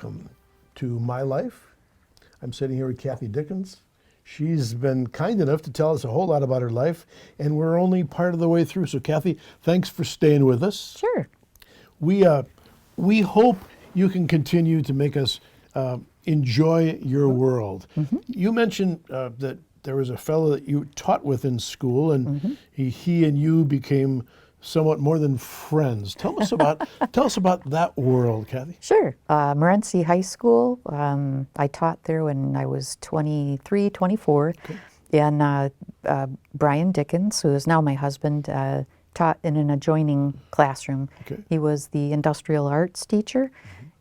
welcome to my life. I'm sitting here with Kathy Dickens. She's been kind enough to tell us a whole lot about her life, and we're only part of the way through. So Kathy, thanks for staying with us. Sure. We hope you can continue to make us enjoy your world. Mm-hmm. You mentioned that there was a fellow that you taught with in school, and he and you became somewhat more than friends. Tell us about that world, Kathy. Sure. Morenci High School. I taught there when I was 23, 24. Okay. And Brian Dickens, who is now my husband, taught in an adjoining classroom. Okay. He was the industrial arts teacher.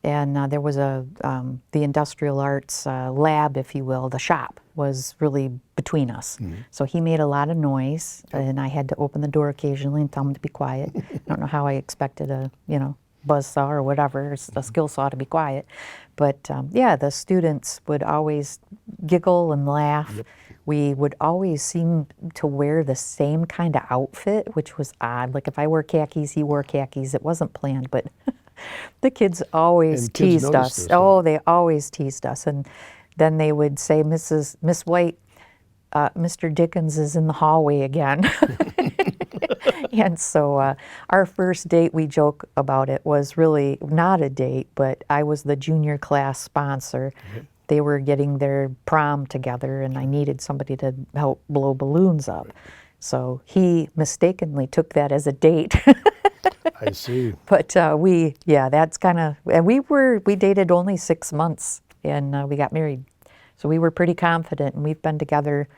And there was the industrial arts lab, if you will, the shop was really between us. So he made a lot of noise, and I had to open the door occasionally and tell him to be quiet. I don't know how I expected a, buzzsaw or whatever, a skill saw to be quiet. But yeah, the students would always giggle and laugh. Yep. We would always seem to wear the same kind of outfit, which was odd. Like if I wore khakis, he wore khakis. It wasn't planned, but the kids always teased us. This, oh, they always teased us. And then they would say, Miss White, Mr. Dickens is in the hallway again. And so our first date, we joke about it, was really not a date, but I was the junior class sponsor. They were getting their prom together, and I needed somebody to help blow balloons up. So he mistakenly took that as a date. I see. But that's kind of, and we dated only 6 months, and we got married. So we were pretty confident, and we've been together.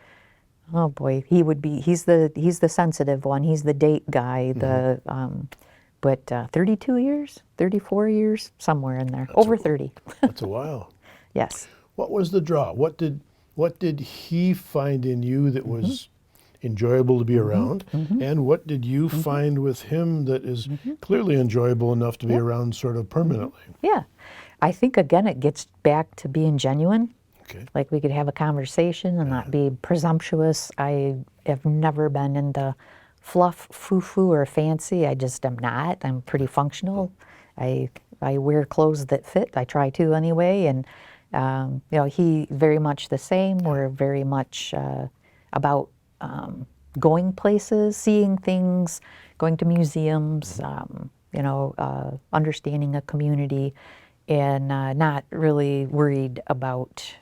Oh boy, he's the sensitive one. He's the date guy. But 32 years, 34 years, somewhere in there, over 30. That's a while. Yes. What was the draw? What did he find in you that was enjoyable to be around, and what did you find with him that is clearly enjoyable enough to be around sort of permanently? Yeah, I think again it gets back to being genuine. Okay. Like we could have a conversation and not be presumptuous. I have never been into fluff, foo-foo, or fancy. I just am not. I'm pretty functional. I wear clothes that fit. I try to anyway, and he very much the same. We're very much about going places, seeing things, going to museums, understanding a community, and not really worried about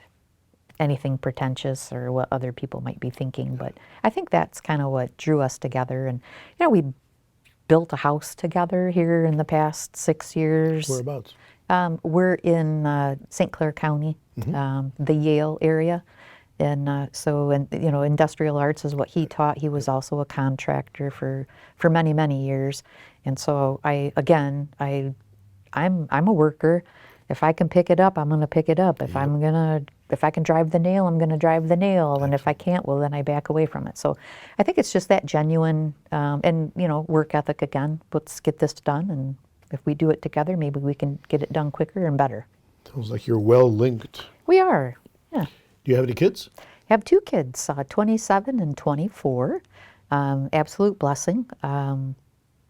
anything pretentious or what other people might be thinking. But I think that's kind of what drew us together. And, we built a house together here in the past 6 years. Whereabouts? We're in St. Clair County, the Yale area. And industrial arts is what he taught. He was also a contractor for many, many years. And so I'm a worker. If I can pick it up, I'm going to pick it up. If I can drive the nail, I'm going to drive the nail. And if I can't, well, then I back away from it. So I think it's just that genuine work ethic again. Let's get this done. And if we do it together, maybe we can get it done quicker and better. Sounds like you're well linked. We are, yeah. Do you have any kids? I have 2 kids, 27 and 24. Absolute blessing.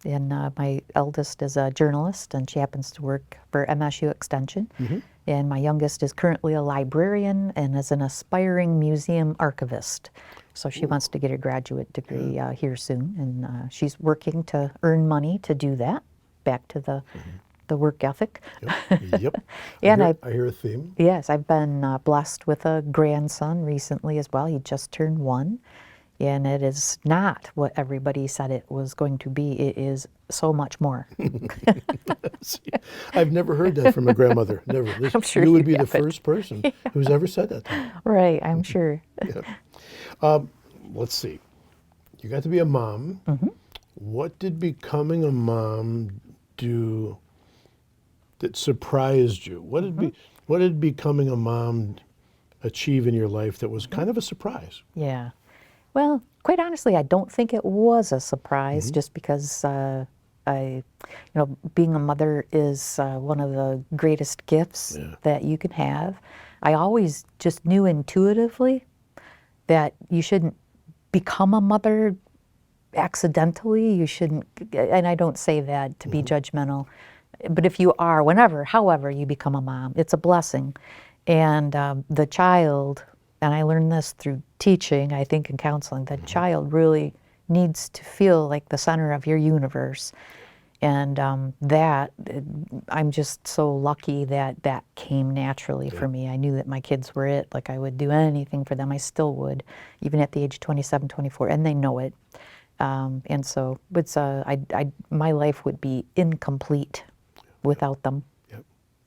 And my eldest is a journalist, and she happens to work for MSU Extension. And my youngest is currently a librarian and is an aspiring museum archivist. So she wants to get a graduate degree here soon, and she's working to earn money to do that. Back to the work ethic. Yep. And I hear a theme. Yes, I've been blessed with a grandson recently as well. He just turned 1. And it is not what everybody said it was going to be. It is so much more. I've never heard that from a grandmother. Never. I'm sure you would you be the haven't. first person who's ever said that to me. Right, I'm sure. Let's see. You got to be a mom. What did becoming a mom do that surprised you? What did becoming a mom achieve in your life that was kind of a surprise? Yeah. Well, quite honestly, I don't think it was a surprise, just because being a mother is one of the greatest gifts that you can have. I always just knew intuitively that you shouldn't become a mother accidentally. You shouldn't, and I don't say that to be judgmental. but if you are, whenever, however you become a mom, it's a blessing. And the child, and I learned this through teaching, I think, in counseling, the child really needs to feel like the center of your universe. And I'm just so lucky that that came naturally for me. I knew that my kids were it. Like I would do anything for them. I still would, even at the age of 27, 24, and they know it. And so it's my life would be incomplete without them. Yep.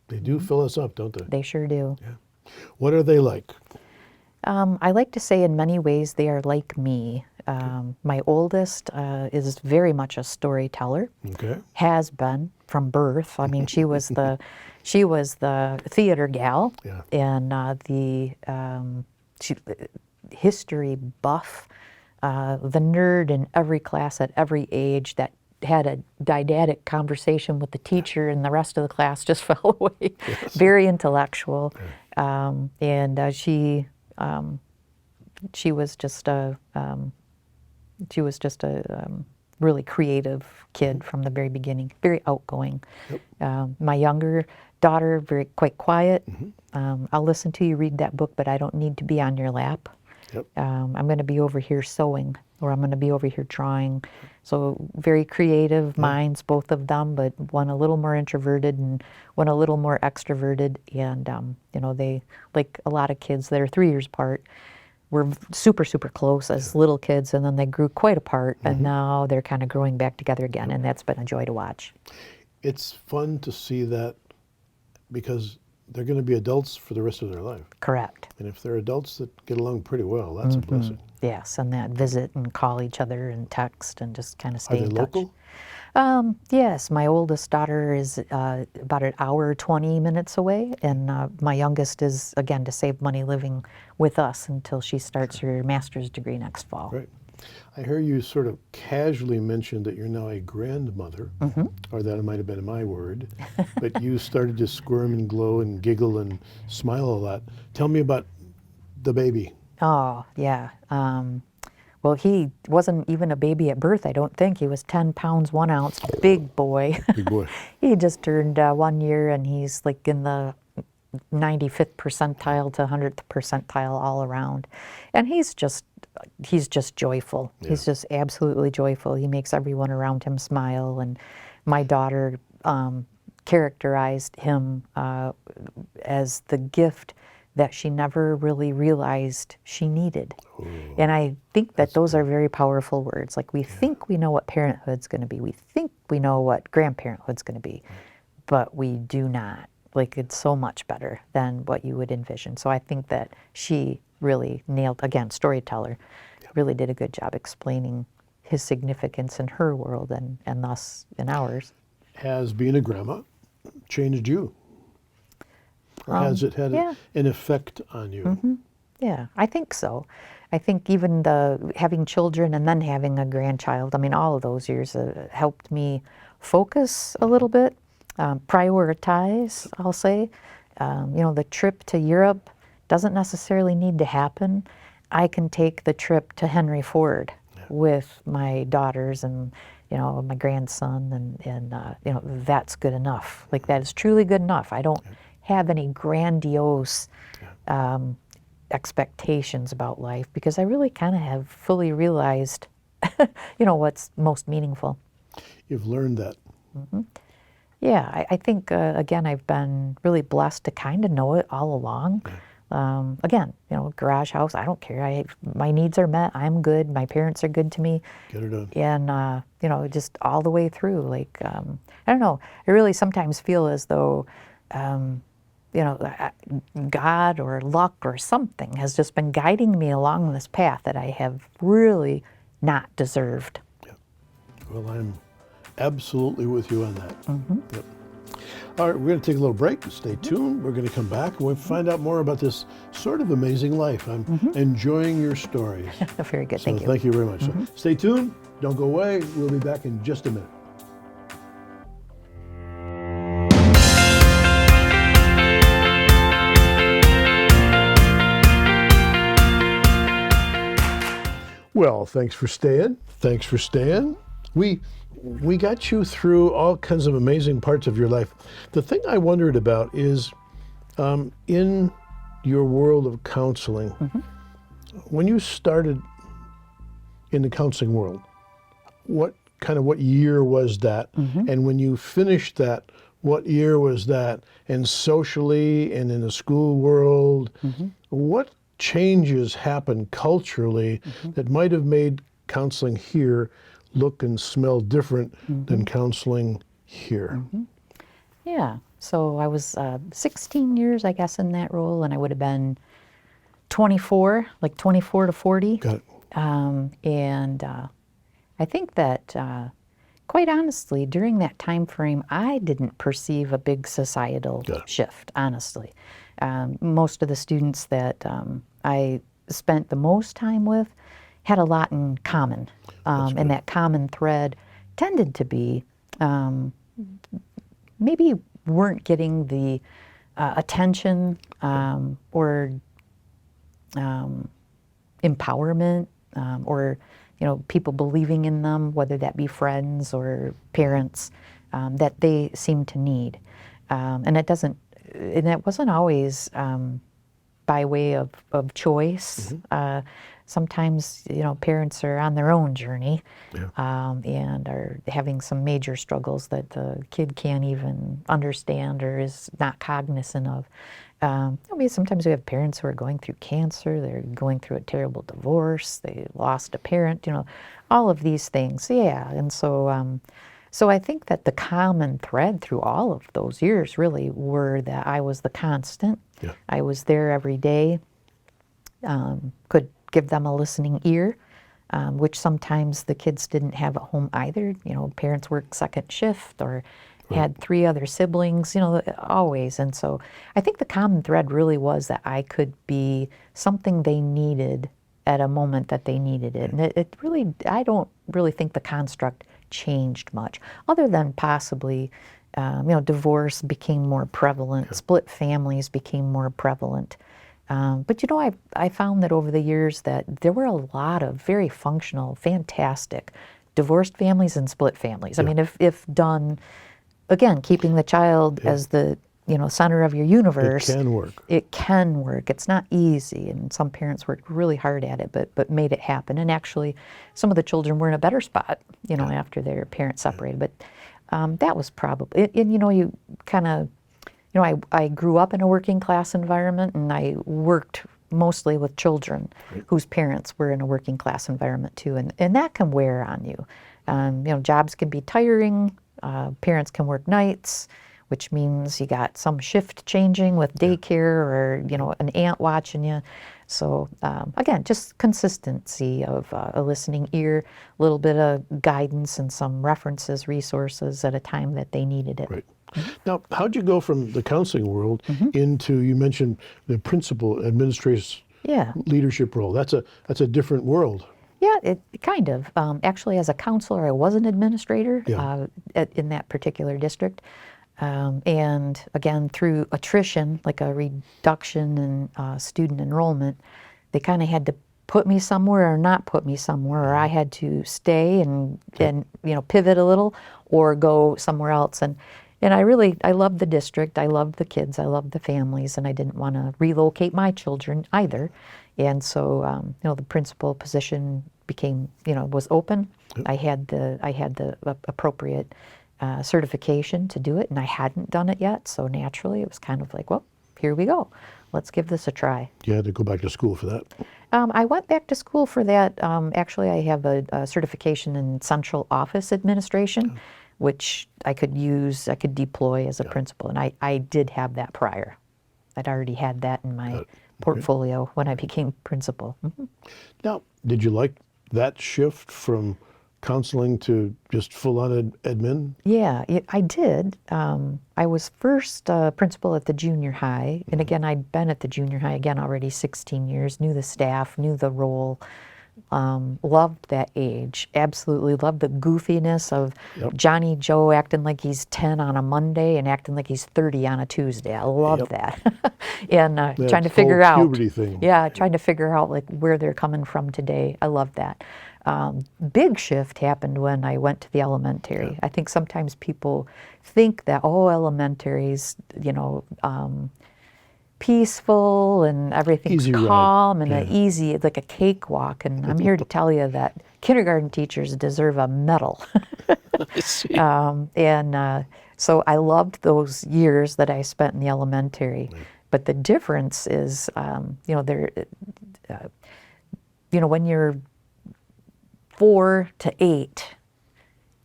They do fill us up, don't they? They sure do. Yeah. What are they like? I like to say in many ways they are like me. My oldest is very much a storyteller. Okay. Has been from birth. I mean, she was the theater gal, Yeah. and she, history buff, the nerd in every class at every age that had a didactic conversation with the teacher, and the rest of the class just fell away. Yes. Very intellectual, and she was just a really creative kid from the very beginning, very outgoing. Yep. My younger daughter, quite quiet. I'll listen to you read that book, but I don't need to be on your lap. Yep. I'm going to be over here sewing, or I'm going to be over here drawing. So very creative minds, both of them, but one a little more introverted and one a little more extroverted. And they, like a lot of kids that are 3 years apart, were super, super close as little kids, and then they grew quite apart, and now they're kind of growing back together again, and that's been a joy to watch. It's fun to see that because they're going to be adults for the rest of their life. Correct. And if they're adults that get along pretty well, that's a blessing. Yes, and that visit and call each other and text and just kind of stay Are they in touch. local? Yes, my oldest daughter is about an hour, 20 minutes away, and my youngest is, again, to save money, living with us until she starts her master's degree next fall. Right. I hear you sort of casually mentioned that you're now a grandmother, or that might have been my word, but you started to squirm and glow and giggle and smile a lot. Tell me about the baby. Oh, yeah. Well, he wasn't even a baby at birth, I don't think. He was 10 pounds, 1 ounce, big boy. Big boy. He just turned 1 year, and he's like in the 95th percentile to 100th percentile all around. And he's just joyful. Yeah. He's just absolutely joyful. He makes everyone around him smile. And my daughter characterized him as the gift that she never really realized she needed. Ooh, and I think that those are very powerful words. Like we think we know what parenthood's going to be. We think we know what grandparenthood's going to be, but we do not. Like it's so much better than what you would envision. So I think that she really nailed, again, storyteller, really did a good job explaining his significance in her world and thus in ours. Has being a grandma changed you? Or has it had an effect on you? Yeah, I think so. I think even having children and then having a grandchild, I mean, all of those years helped me focus a little bit, prioritize, I'll say. The trip to Europe doesn't necessarily need to happen. I can take the trip to Henry Ford with my daughters and my grandson, and that's good enough. Like that is truly good enough. I don't have any grandiose expectations about life because I really kind of have fully realized, what's most meaningful. You've learned that. Yeah, I think, again, I've been really blessed to kind of know it all along. Again, garage house, I don't care. My needs are met. I'm good. My parents are good to me. Get her done. And, just all the way through. Like, I don't know. I really sometimes feel as though, God or luck or something has just been guiding me along this path that I have really not deserved. Yeah. Well, I'm absolutely with you on that. Yep. All right, we're going to take a little break. Stay tuned. We're going to come back and we'll find out more about this sort of amazing life. I'm enjoying your stories. Very good. So Thank you. Very much. So stay tuned. Don't go away. We'll be back in just a minute. Well, thanks for staying. Thanks for staying. We got you through all kinds of amazing parts of your life. The thing I wondered about is in your world of counseling, when you started in the counseling world, what year was that? And when you finished that, what year was that? And socially and in the school world, what changes happened culturally that might have made counseling here look and smell different than counseling here? Yeah. So I was 16 years, I guess, in that role, and I would have been 24, like 24 to 40. Got it. And I think that, quite honestly, during that time frame, I didn't perceive a big societal Got it. shift, honestly. Most of the students that I spent the most time with had a lot in common. And that common thread tended to be maybe weren't getting the attention or empowerment or people believing in them, whether that be friends or parents, that they seem to need. And it wasn't always by way of choice. Sometimes, parents are on their own journey and are having some major struggles that the kid can't even understand or is not cognizant of. Sometimes we have parents who are going through cancer, they're going through a terrible divorce, they lost a parent, all of these things. Yeah, and so I think that the common thread through all of those years really were that I was the constant. Yeah. I was there every day, could give them a listening ear, which sometimes the kids didn't have at home either. Parents worked second shift or had 3 other siblings, always. And so I think the common thread really was that I could be something they needed at a moment that they needed it. And it really, I don't really think the construct changed much, other than possibly, divorce became more prevalent, split families became more prevalent. But I found that over the years that there were a lot of very functional, fantastic divorced families and split families. I mean, if done, again, keeping the child as the center of your universe, It can work. It can work. It's not easy, and some parents worked really hard at it, but made it happen. And actually, some of the children were in a better spot, after their parents separated. But that was probably, and you kind of. I grew up in a working class environment, and I worked mostly with children whose parents were in a working class environment too, and that can wear on you. Jobs can be tiring. Parents can work nights, which means you got some shift changing with daycare or an aunt watching you. So again, just consistency of a listening ear, a little bit of guidance, and some references, resources at a time that they needed it. Right. Now, how'd you go from the counseling world into, you mentioned the principal administrative leadership role? That's a different world. Yeah, it kind of. Actually, as a counselor, I was an administrator in that particular district. And again, through attrition, like a reduction in student enrollment, they kind of had to put me somewhere or not put me somewhere, or I had to stay and pivot a little or go somewhere else. And I loved the district, I loved the kids, I loved the families, and I didn't want to relocate my children either. And so, the principal position became, was open. I had the appropriate certification to do it, and I hadn't done it yet. So naturally, it was kind of like, well, here we go. Let's give this a try. You had to go back to school for that. I went back to school for that. Actually, I have a certification in central office administration, which I could deploy as a principal. And I did have that prior. I'd already had that in my portfolio when I became principal. Now, did you like that shift from counseling to just full-on admin? Yeah, I did. I was first principal at the junior high. And again, I'd been at the junior high, already 16 years, knew the staff, knew the role. Loved that age. Absolutely loved the goofiness of Yep. Johnny Joe acting like he's 10 on a Monday and acting like he's 30 on a Tuesday. I love Yep. that. And That trying to whole figure out, puberty thing. yeah, trying to figure out like where they're coming from today. I love that. Big shift happened when I went to the elementary. Yeah. I think sometimes people think that, oh, elementary's, peaceful and everything's Easy ride. calm and Yeah. easy, it's like a cakewalk. And I'm here to tell you that kindergarten teachers deserve a medal. I see. So I loved those years that I spent in the elementary. But the difference is, when you're 4 to 8,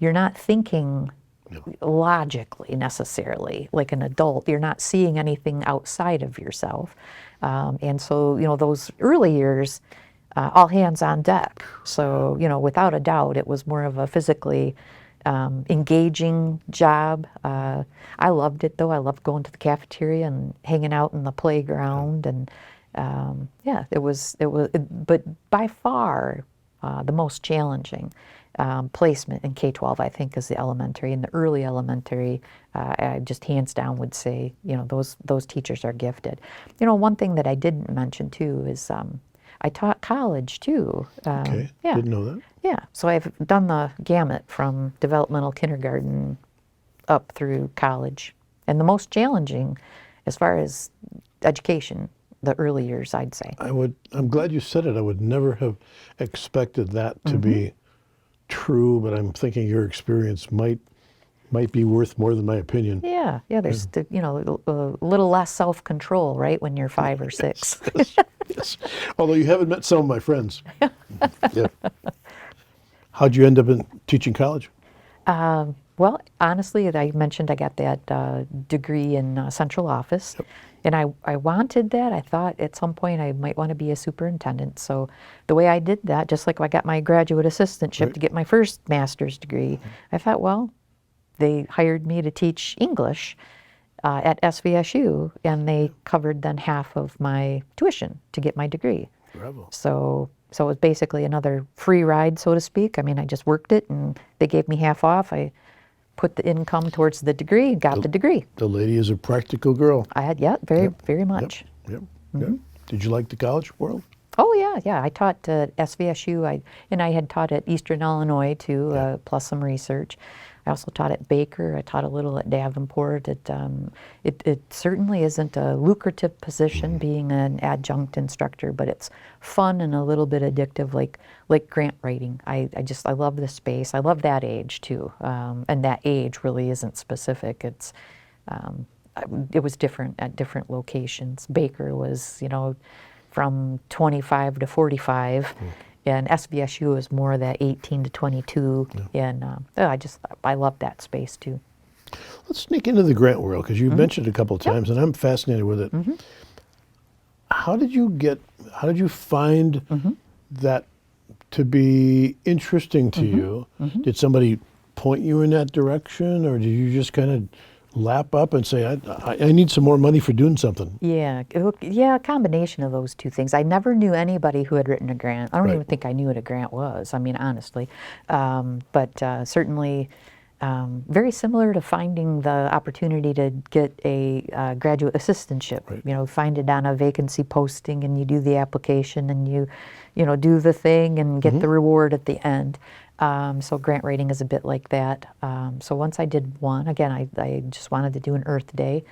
you're not thinking logically necessarily like an adult. You're not seeing anything outside of yourself. And so, those early years, all hands on deck. So, without a doubt, it was more of a physically engaging job. I loved it though. I loved going to the cafeteria and hanging out in the playground. And but by far the most challenging placement in K-12, I think, is the elementary. In the early elementary, I just hands down would say, those teachers are gifted. One thing that I didn't mention too is I taught college too. Okay. Yeah. Didn't know that. Yeah, so I've done the gamut from developmental kindergarten up through college. And the most challenging, as far as education, the early years, I'd say. I'm glad you said it. I would never have expected that to be true, but I'm thinking your experience might be worth more than my opinion. Yeah, there's a little less self-control, right, when you're 5 or 6. Yes. Although you haven't met some of my friends. Yeah. How'd you end up in teaching college? Well, honestly, I mentioned I got that degree in central office, and I wanted that. I thought at some point I might want to be a superintendent. So the way I did that, just like I got my graduate assistantship to get my first master's degree, I thought, well, they hired me to teach English at SVSU, and they covered then half of my tuition to get my degree. Bravo. So it was basically another free ride, so to speak. I mean, I just worked it, and they gave me half off. I put the income towards the degree and got the degree. The lady is a practical girl. I had, very much. Yep. Did you like the college world? Oh, yeah. I taught at SVSU, and I had taught at Eastern Illinois, too, plus some research. I also taught at Baker. I taught a little at Davenport. It certainly isn't a lucrative position being an adjunct instructor, but it's fun and a little bit addictive, like grant writing. I love the space. I love that age too, and that age really isn't specific. It was different at different locations. Baker was from 25 to 45. And SVSU is more that 18 to 22, and I love that space too. Let's sneak into the grant world because you mentioned it a couple of times, and I'm fascinated with it. How did you find that to be interesting to you? Did somebody point you in that direction, or did you just kind of lap up and say, I need some more money for doing something? Yeah, a combination of those two things. I never knew anybody who had written a grant. I don't even think I knew what a grant was, I mean, honestly. But certainly very similar to finding the opportunity to get a graduate assistantship. Find it on a vacancy posting, and you do the application, and you do the thing and get the reward at the end. So grant writing is a bit like that. So once I did one, again, I just wanted to do an Earth Day,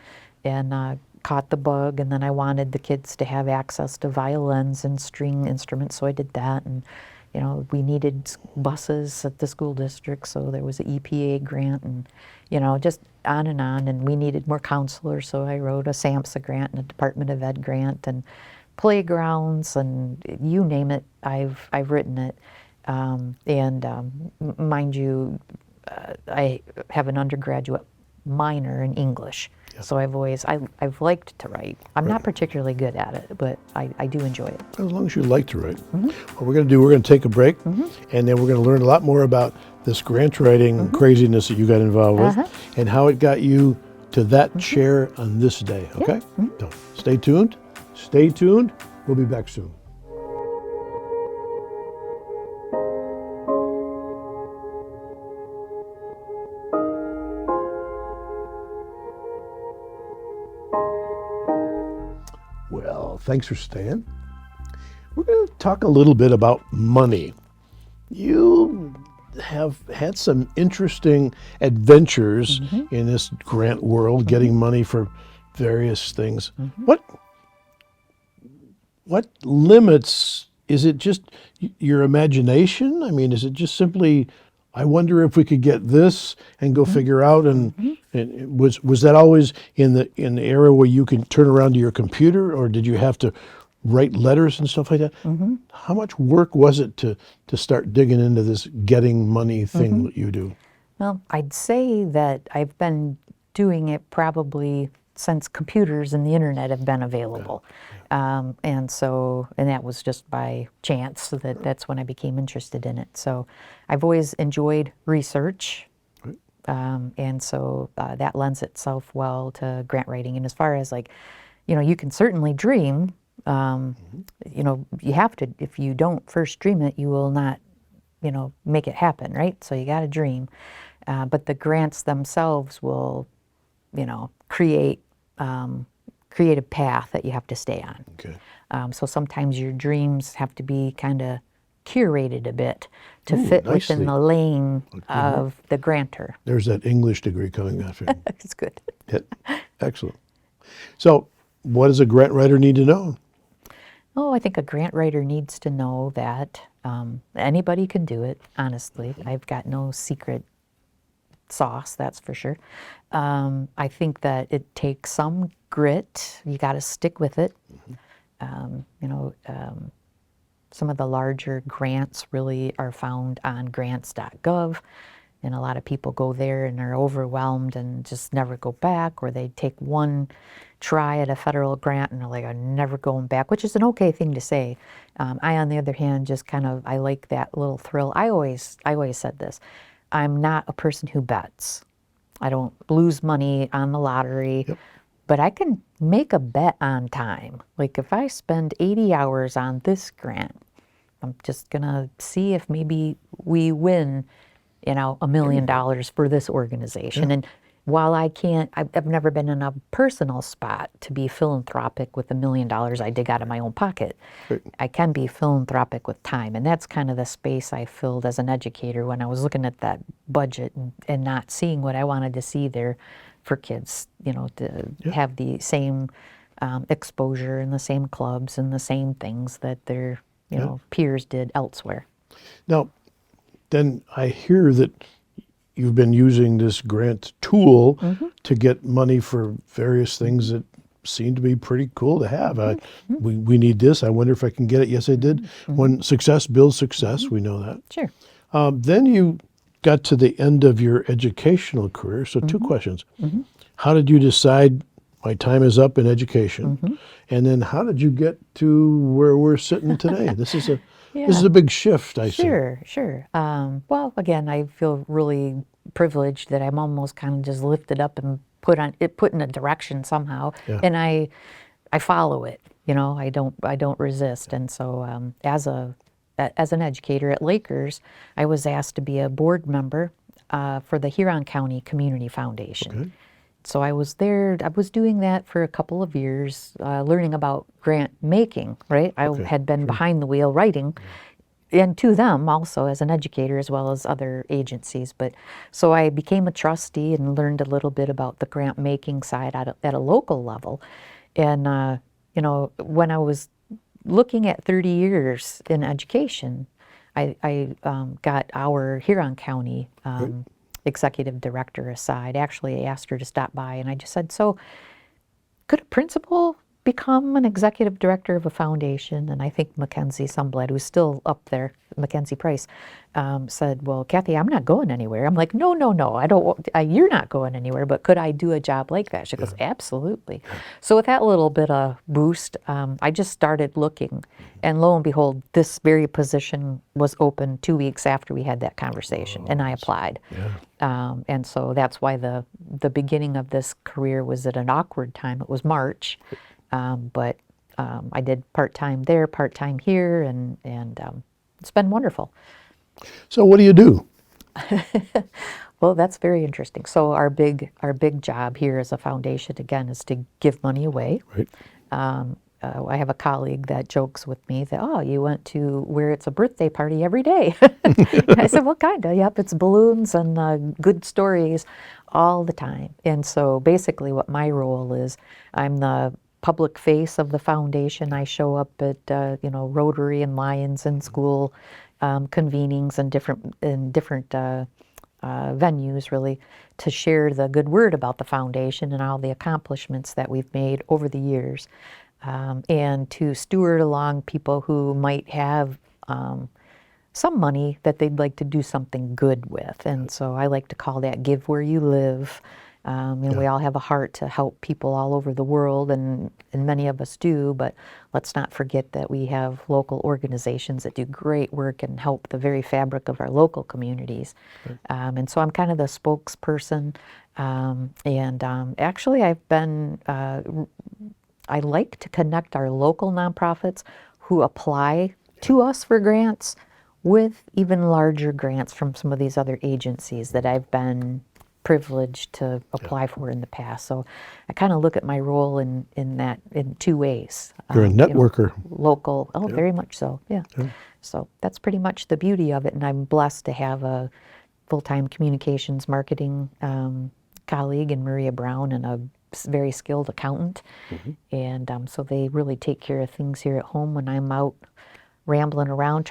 and caught the bug, and then I wanted the kids to have access to violins and string instruments, so I did that. And we needed buses at the school district, so there was an EPA grant, and just on, and we needed more counselors, so I wrote a SAMHSA grant and a Department of Ed grant, and playgrounds, and you name it, I've written it. Mind you, I have an undergraduate minor in English, so I've liked to write. I'm not particularly good at it, but I do enjoy it. As long as you like to write. What we're going to take a break, and then we're going to learn a lot more about this grant writing craziness that you got involved with, and how it got you to that chair on this day, okay? So stay tuned. We'll be back soon. Well, thanks for staying. We're going to talk a little bit about money. You have had some interesting adventures in this grant world, getting money for various things. What limits, is it just your imagination? I mean, is it just simply, I wonder if we could get this and go figure out, and was that always in the era where you can turn around to your computer, or did you have to write letters and stuff like that? How much work was it to start digging into this getting money thing that you do? Well, I'd say that I've been doing it probably since computers and the internet have been available. And that was just by chance that's when I became interested in it. So I've always enjoyed research. And so that lends itself well to grant writing. And as far as like, you can certainly dream. You have to, if you don't first dream it, you will not, make it happen, right? So you got to dream. But the grants themselves will, create a path that you have to stay on. Okay. So sometimes your dreams have to be kind of curated a bit to Ooh, fit nicely. within the lane of the grantor. There's that English degree coming after. It's good. Excellent. So, what does a grant writer need to know? Oh, I think a grant writer needs to know that anybody can do it, honestly. I've got no secret sauce, that's for sure. I think that it takes some grit. You got to stick with it. Some of the larger grants really are found on grants.gov, and a lot of people go there and are overwhelmed and just never go back, or they take one try at a federal grant and are like, I'm never going back, which is an okay thing to say. I, on the other hand, just I like that little thrill. I always said this. I'm not a person who bets. I don't lose money on the lottery, but I can make a bet on time. Like if I spend 80 hours on this grant, I'm just gonna see if maybe we win, $1 million for this organization. And while I've never been in a personal spot to be philanthropic with $1 million I dig out of my own pocket. Right. I can be philanthropic with time. And that's kind of the space I filled as an educator when I was looking at that budget and not seeing what I wanted to see there for kids, to have the same exposure and the same clubs and the same things that their, peers did elsewhere. Now, then I hear that you've been using this grant tool to get money for various things that seem to be pretty cool to have. We need this. I wonder if I can get it. Yes, I did. When success builds success, we know that. Sure. Then you got to the end of your educational career. So two questions. How did you decide my time is up in education? And then how did you get to where we're sitting today? This is a big shift, I see. Sure. Well, again, I feel really privileged that I'm almost kind of just lifted up and put in a direction somehow, and I follow it. I don't resist. And so, as an educator at Lakers, I was asked to be a board member for the Huron County Community Foundation. Okay. So I was there. I was doing that for a couple of years, learning about grant making. Right, I had been behind the wheel writing, and to them also as an educator as well as other agencies. But so I became a trustee and learned a little bit about the grant making side at a local level. And when I was looking at 30 years in education, I got our Huron County executive director aside. Actually, I asked her to stop by, and I just said, so could a principal become an executive director of a foundation? And I think Mackenzie Sumblad, who's still up there, Mackenzie Price, said, well, Kathy, I'm not going anywhere. I'm like, no, I don't. You're not going anywhere, but could I do a job like that? She goes, absolutely. So with that little bit of boost, I just started looking, and lo and behold, this very position was open 2 weeks after we had that conversation, and I applied. And so that's why the beginning of this career was at an awkward time. It was March, but I did part-time there, part-time here, and it's been wonderful. So what do you do? Well, that's very interesting. So our big job here as a foundation, again, is to give money away. Right. I have a colleague that jokes with me that, oh, you went to where it's a birthday party every day. I said, well, kind of. Yep, it's balloons and good stories all the time. And so basically what my role is, I'm the public face of the foundation. I show up at, Rotary and Lions and school convenings and different venues, really, to share the good word about the foundation and all the accomplishments that we've made over the years, and to steward along people who might have some money that they'd like to do something good with. And so I like to call that give where you live. We all have a heart to help people all over the world, and many of us do, but let's not forget that we have local organizations that do great work and help the very fabric of our local communities. And so I'm kind of the spokesperson. Actually, I like to connect our local nonprofits who apply to us for grants with even larger grants from some of these other agencies that I've been privileged to apply for in the past. So I kind of look at my role in that in two ways. You're a networker. Local, very much so, yeah. So that's pretty much the beauty of it, and I'm blessed to have a full-time communications marketing colleague in Maria Brown and a very skilled accountant. And so they really take care of things here at home when I'm out rambling around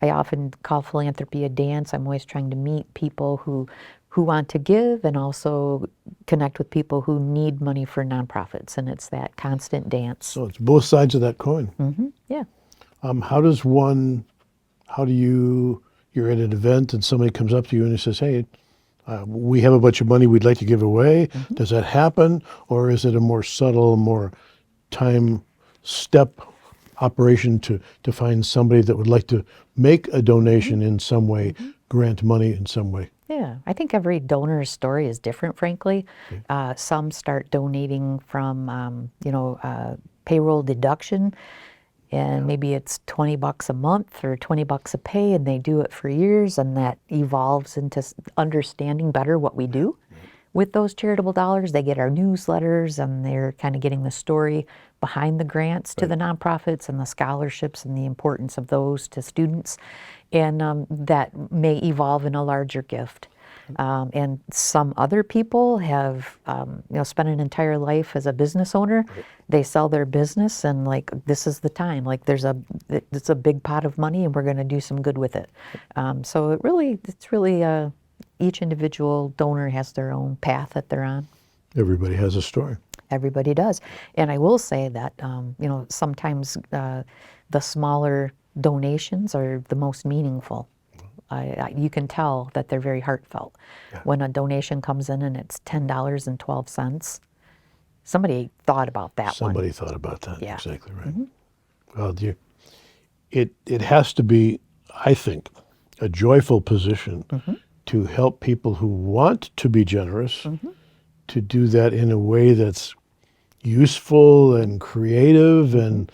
I often call philanthropy a dance. I'm always trying to meet people who want to give and also connect with people who need money for nonprofits, and it's that constant dance. So it's both sides of that coin. Yeah. You're at an event and somebody comes up to you and he says, hey, we have a bunch of money we'd like to give away. Does that happen? Or is it a more subtle, more time step operation to find somebody that would like to make a donation in some way, grant money in some way? Yeah, I think every donor's story is different, frankly. Some start donating from, payroll deduction, and maybe it's $20 a month or $20 a pay, and they do it for years, and that evolves into understanding better what we do with those charitable dollars. They get our newsletters, and they're kind of getting the story behind the grants to the nonprofits and the scholarships and the importance of those to students. And that may evolve in a larger gift. And some other people have, spent an entire life as a business owner. They sell their business, and this is the time. It's a big pot of money, and we're going to do some good with it. So it's really each individual donor has their own path that they're on. Everybody has a story. Everybody does. And I will say that, sometimes the smaller donations are the most meaningful. You can tell that they're very heartfelt. When a donation comes in and it's $10.12, somebody thought about that one. Somebody thought about that. Yeah. Exactly right. Well, it has to be, I think, a joyful position to help people who want to be generous to do that in a way that's useful and creative and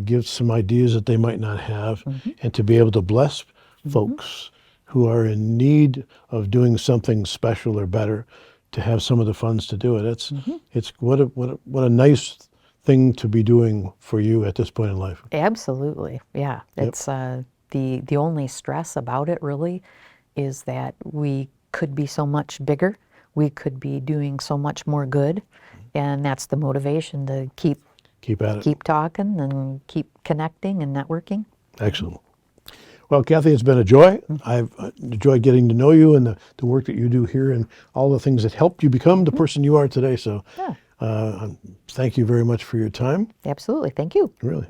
give some ideas that they might not have, and to be able to bless folks who are in need of doing something special or better, to have some of the funds to do it. It's what a nice thing to be doing for you at this point in life. Absolutely, yeah. It's the only stress about it really is that we could be so much bigger. We could be doing so much more good, and that's the motivation to keep at it, keep talking, and keep connecting and networking. Excellent. Well, Kathy, it's been a joy. I've enjoyed getting to know you and the work that you do here and all the things that helped you become the person you are today. So thank you very much for your time. Absolutely. Thank you. Really.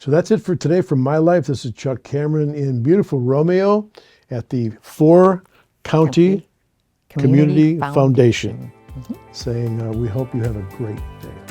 So that's it for today from my life. This is Chuck Cameron in beautiful Romeo at the 4 County Community Foundation, saying we hope you have a great day.